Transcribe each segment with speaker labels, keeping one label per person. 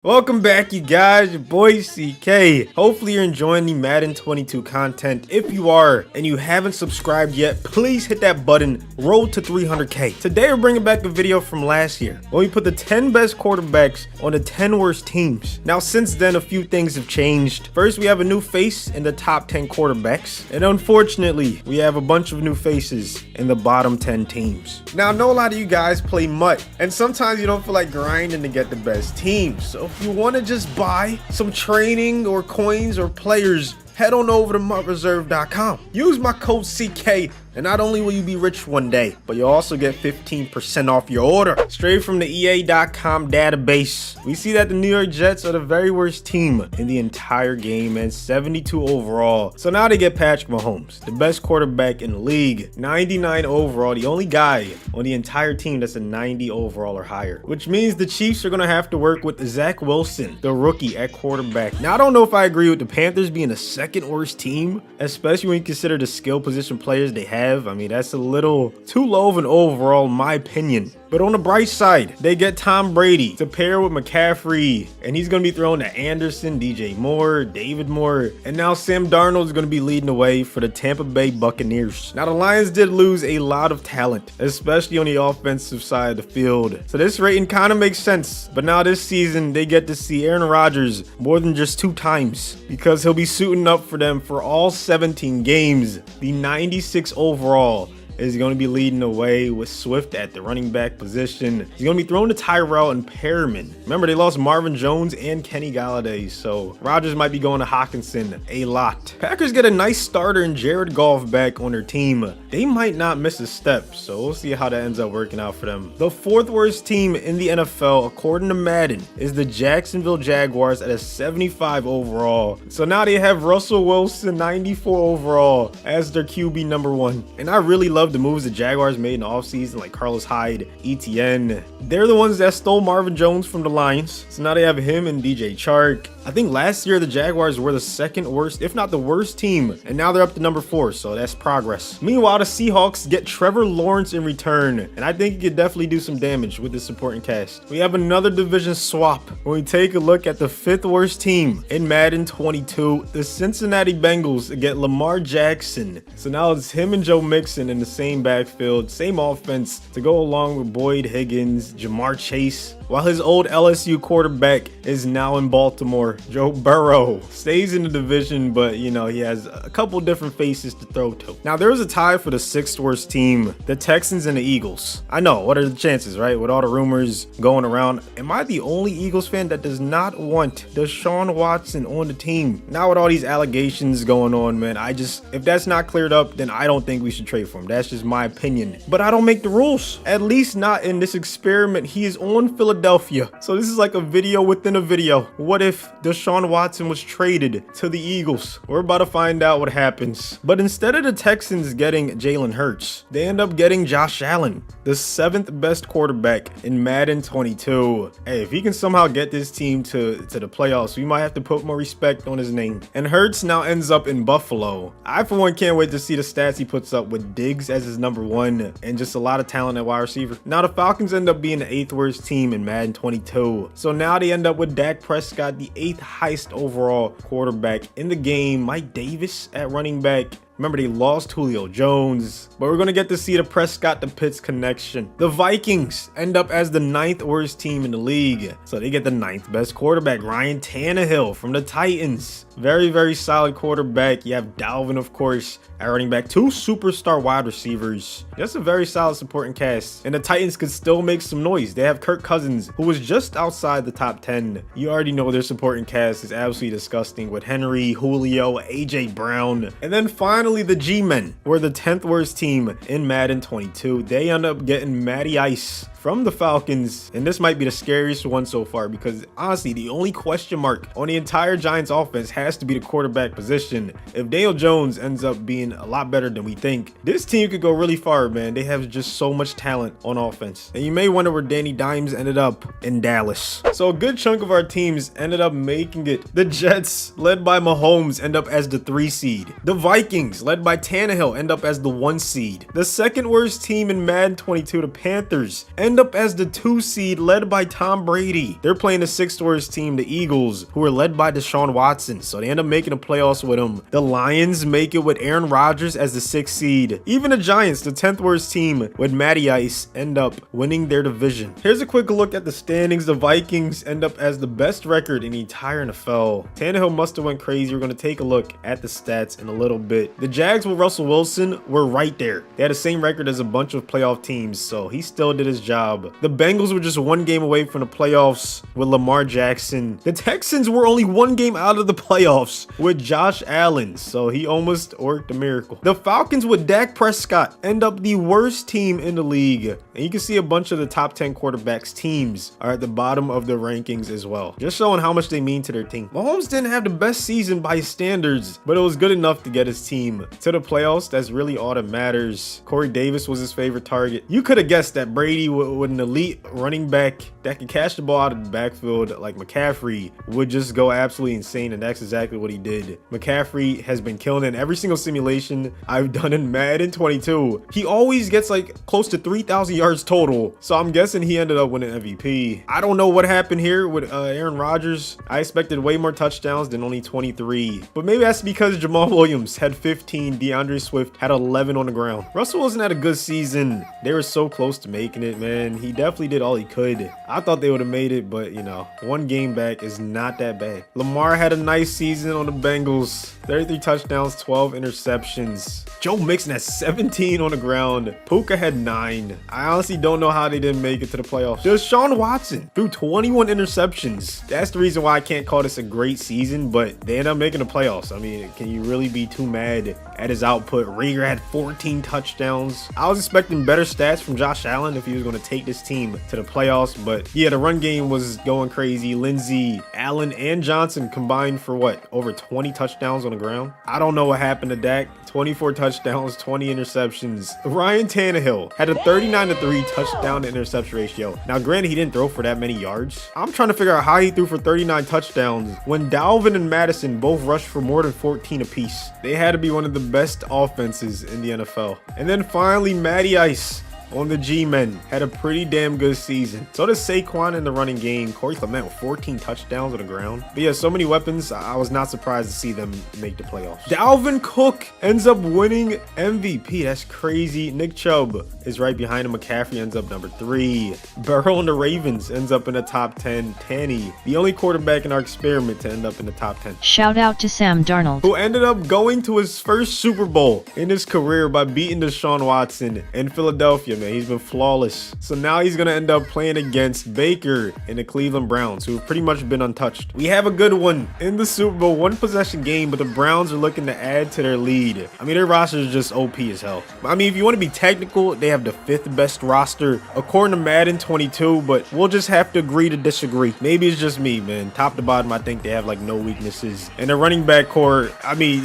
Speaker 1: Welcome back, you guys. Your boy CK. Hopefully you're enjoying the Madden 22 content. If you are and you haven't subscribed yet, please hit that button. Road to 300k. Today we're bringing back a video from last year when we put the 10 best quarterbacks on the 10 worst teams. Now since then a few things have changed. First, we have a new face in the top 10 quarterbacks, and unfortunately we have a bunch of new faces in the bottom 10 teams. Now I know a lot of you guys play MUT, and sometimes you don't feel like grinding to get the best teams. So if you want to just buy some training or coins or players, head on over to MUTreserve.com. Use my code CK, and not only will you be rich one day, but you'll also get 15% off your order. Straight from the EA.com database, we see that the New York Jets are the very worst team in the entire game and 72 overall. So now they get Patrick Mahomes, the best quarterback in the league, 99 overall, the only guy on the entire team that's a 90 overall or higher, which means the Chiefs are going to have to work with Zach Wilson, the rookie, at quarterback. Now I don't know if I agree with the Panthers being the second worst team, especially when you consider the skill position players they have. I mean, that's a little too low of an overall in my opinion. But on the bright side, they get Tom Brady to pair with McCaffrey, and he's going to be throwing to Anderson, DJ Moore, David Moore, and now Sam Darnold is going to be leading the way for the Tampa Bay Buccaneers. Now the Lions did lose a lot of talent, especially on the offensive side of the field, so this rating kind of makes sense. But now this season they get to see Aaron Rodgers more than just 2 times, because he'll be suiting up for them for all 17 games. The 96 overall is going to be leading the way with Swift at the running back position. He's going to be throwing to Tyrell and Perriman. Remember, they lost Marvin Jones and Kenny Galladay, so Rodgers might be going to Hawkinson a lot. Packers get a nice starter in Jared Goff back on their team. They might not miss a step, so we'll see how that ends up working out for them. The 4th worst team in the NFL, according to Madden, is the Jacksonville Jaguars at a 75 overall. So now they have Russell Wilson, 94 overall, as their QB number 1. And I really love the moves the Jaguars made in the offseason, like Carlos Hyde, ETN. They're the ones that stole Marvin Jones from the Lions, so now they have him and DJ Chark. I think last year the Jaguars were the 2nd worst, if not the worst team, and now they're up to number 4, so that's progress. Meanwhile, the Seahawks get Trevor Lawrence in return, and I think he could definitely do some damage with the supporting cast. We have another division swap when we take a look at the 5th worst team in Madden 22. The Cincinnati Bengals get Lamar Jackson, so now it's him and Joe Mixon in the same backfield, same offense to go along with Boyd Higgins, Jamar Chase, while his old LSU quarterback is now in Baltimore. Joe Burrow stays in the division, but you know, he has a couple different faces to throw to. Now there was a tie for the 6th worst team, the Texans and the Eagles. I know, what are the chances, right? With all the rumors going around, am I the only Eagles fan that does not want Deshaun Watson on the team? Now with all these allegations going on, man, if that's not cleared up, then I don't think we should trade for him. That's just my opinion. But I don't make the rules, at least not in this experiment. He is on Philadelphia, so this is like a video within a video. What if Deshaun Watson was traded to the Eagles? We're about to find out what happens. But instead of the Texans getting Jalen Hurts, they end up getting Josh Allen, the 7th best quarterback in Madden 22. Hey, if he can somehow get this team to the playoffs, we might have to put more respect on his name. And Hurts now ends up in Buffalo. I for one can't wait to see the stats he puts up with Diggs as his number 1 and just a lot of talent at wide receiver. Now the Falcons end up being the 8th worst team in Madden 22. So now they end up with Dak Prescott, the 8th highest overall quarterback in the game. Mike Davis at running back. Remember, they lost Julio Jones, but we're going to get to see the Prescott to Pitts connection. The Vikings end up as the 9th worst team in the league, so they get the 9th best quarterback, Ryan Tannehill from the Titans. Very, very solid quarterback. You have Dalvin, of course, at running back. 2 superstar wide receivers. That's a very solid supporting cast, and the Titans could still make some noise. They have Kirk Cousins, who was just outside the top 10. You already know their supporting cast is absolutely disgusting with Henry, Julio, AJ Brown, and then finally the G-Men were the 10th worst team in Madden 22. They end up getting Matty Ice from the Falcons, and this might be the scariest one so far, because honestly the only question mark on the entire Giants offense has to be the quarterback position. If Daniel Jones ends up being a lot better than we think, this team could go really far, man. They have just so much talent on offense, and you may wonder where Danny Dimes ended up in Dallas. So a good chunk of our teams ended up making it. The Jets, led by Mahomes, end up as the 3 seed. The Vikings, Jags, led by Tannehill, end up as the 1 seed. The second worst team in Madden 22, the Panthers, end up as the 2 seed, led by Tom Brady. They're playing the 6th worst team, the Eagles, who are led by Deshaun Watson, so they end up making the playoffs with him. The Lions make it with Aaron Rodgers as the 6th seed. Even the Giants, the 10th worst team, with Matty Ice, end up winning their division. Here's a quick look at the standings. The Vikings end up as the best record in the entire NFL. Tannehill must have went crazy. We're going to take a look at the stats in a little bit. The Jags with Russell Wilson were right there. They had the same record as a bunch of playoff teams, so he still did his job. The Bengals were just 1 game away from the playoffs with Lamar Jackson. The Texans were only 1 game out of the playoffs with Josh Allen, so he almost worked a miracle. The Falcons with Dak Prescott end up the worst team in the league, and you can see a bunch of the top 10 quarterbacks teams are at the bottom of the rankings as well, just showing how much they mean to their team. Mahomes didn't have the best season by standards, but it was good enough to get his team to the playoffs. That's really all that matters. Corey Davis was his favorite target. You could have guessed that Brady with an elite running back that could catch the ball out of the backfield like McCaffrey would just go absolutely insane, and that's exactly what he did. McCaffrey has been killing in every single simulation I've done in Madden 22. He always gets like close to 3,000 yards total, so I'm guessing he ended up winning MVP. I don't know what happened here with Aaron Rodgers. I expected way more touchdowns than only 23, but maybe that's because Jamal Williams had 15, DeAndre Swift had 11 on the ground. Russell Wilson had a good season. They were so close to making it, man. He definitely did all he could. I thought they would have made it, but you know, 1 game back is not that bad. Lamar had a nice season on the Bengals. 33 touchdowns, 12 interceptions. Joe Mixon had 17 on the ground. Puka had 9. I honestly don't know how they didn't make it to the playoffs. Deshaun Watson threw 21 interceptions. That's the reason why I can't call this a great season, but they end up making the playoffs. I mean, can you really be too mad at his output? Rieger had 14 touchdowns. I was expecting better stats from Josh Allen if he was going to take this team to the playoffs, but yeah, the run game was going crazy. Lindsey, Allen, and Johnson combined for what? Over 20 touchdowns on the ground. I don't know what happened to Dak. 24 touchdowns, 20 interceptions. Ryan Tannehill had a 39-3 touchdown to interception ratio. Now, granted, he didn't throw for that many yards. I'm trying to figure out how he threw for 39 touchdowns when Dalvin and Madison both rushed for more than 14 apiece. They had to be one of the best offenses in the NFL. And then finally, Matty Ice on the G-Men had a pretty damn good season. So does Saquon in the running game. Corey Clement with 14 touchdowns on the ground. But yeah, so many weapons. I was not surprised to see them make the playoffs. Dalvin Cook ends up winning MVP. That's crazy. Nick Chubb is right behind him. McCaffrey ends up number 3. Burrow and the Ravens ends up in the top 10. Tanny, the only quarterback in our experiment to end up in the top 10.
Speaker 2: Shout out to Sam Darnold,
Speaker 1: who ended up going to his first Super Bowl in his career by beating Deshaun Watson in Philadelphia. Man, he's been flawless. So now he's gonna end up playing against Baker and the Cleveland Browns, who have pretty much been untouched. We have a good one in the Super Bowl, 1 possession game, but the Browns are looking to add to their lead. I mean, their roster is just OP as hell. I mean, if you want to be technical, they have the 5th best roster according to Madden 22, but we'll just have to agree to disagree. Maybe it's just me, man. Top to bottom, I think they have like no weaknesses. And the running back core, I mean,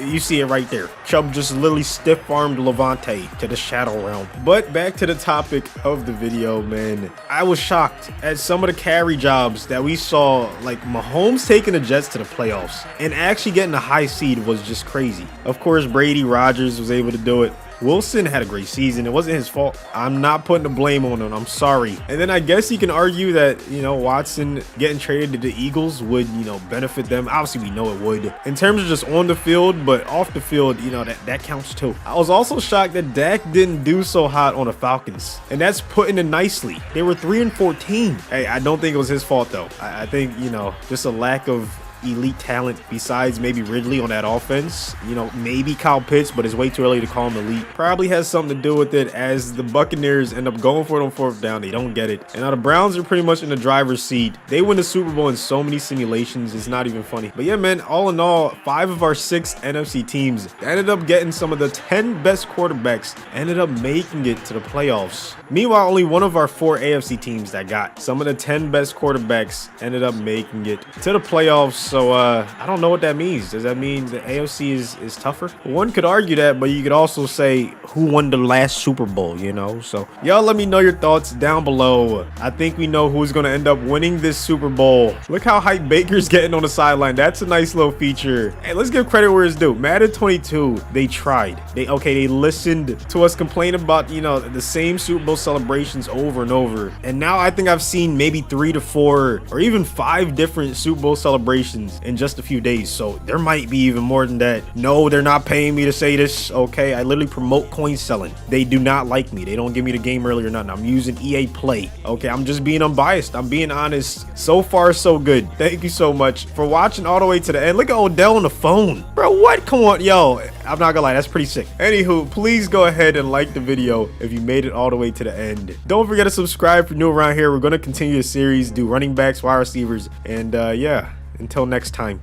Speaker 1: you see it right there. Chubb just literally stiff-armed Levante to the shadow realm. But back to the topic of the video, man. I was shocked at some of the carry jobs that we saw, like Mahomes taking the Jets to the playoffs and actually getting a high seed was just crazy. Of course, Brady, Rodgers was able to do it. Wilson had a great season. It wasn't his fault. I'm not putting the blame on him. I'm sorry. And then I guess you can argue that, you know, Watson getting traded to the Eagles would, you know, benefit them. Obviously, we know it would. In terms of just on the field, but off the field, you know, that counts too. I was also shocked that Dak didn't do so hot on the Falcons. And that's putting it nicely. They were 3-14. Hey, I don't think it was his fault, though. I think, you know, just a lack of elite talent besides maybe Ridley on that offense. You know, maybe Kyle Pitts, but it's way too early to call him elite. Probably has something to do with it as the Buccaneers end up going for it on 4th down. They don't get it. And now the Browns are pretty much in the driver's seat. They win the Super Bowl in so many simulations. It's not even funny. But yeah, man, all in all, 5 of our 6 NFC teams ended up getting some of the 10 best quarterbacks, ended up making it to the playoffs. Meanwhile, only one of our 4 AFC teams that got some of the 10 best quarterbacks ended up making it to the playoffs. So I don't know what that means. Does that mean the AFC is tougher? One could argue that, but you could also say who won the last Super Bowl, you know? So y'all let me know your thoughts down below. I think we know who's going to end up winning this Super Bowl. Look how hype Baker's getting on the sideline. That's a nice little feature. Hey, let's give credit where it's due. Madden 22, they tried. They listened to us complain about, you know, the same Super Bowl celebrations over and over. And now I think I've seen maybe 3 to 4 or even 5 different Super Bowl celebrations in just a few days. So there might be even more than that. No, they're not paying me to say this. Okay, I literally promote coin selling. They do not like me. They don't give me the game early or nothing. I'm using EA Play. Okay, I'm just being unbiased. I'm being honest. So far, so good. Thank you so much for watching all the way to the end. Look at Odell on the phone. Bro, what? Come on, yo. I'm not gonna lie, that's pretty sick. Anywho, please go ahead and like the video if you made it all the way to the end. Don't forget to subscribe if you're new around here. We're gonna continue the series, do running backs, wide receivers, and yeah, until next time.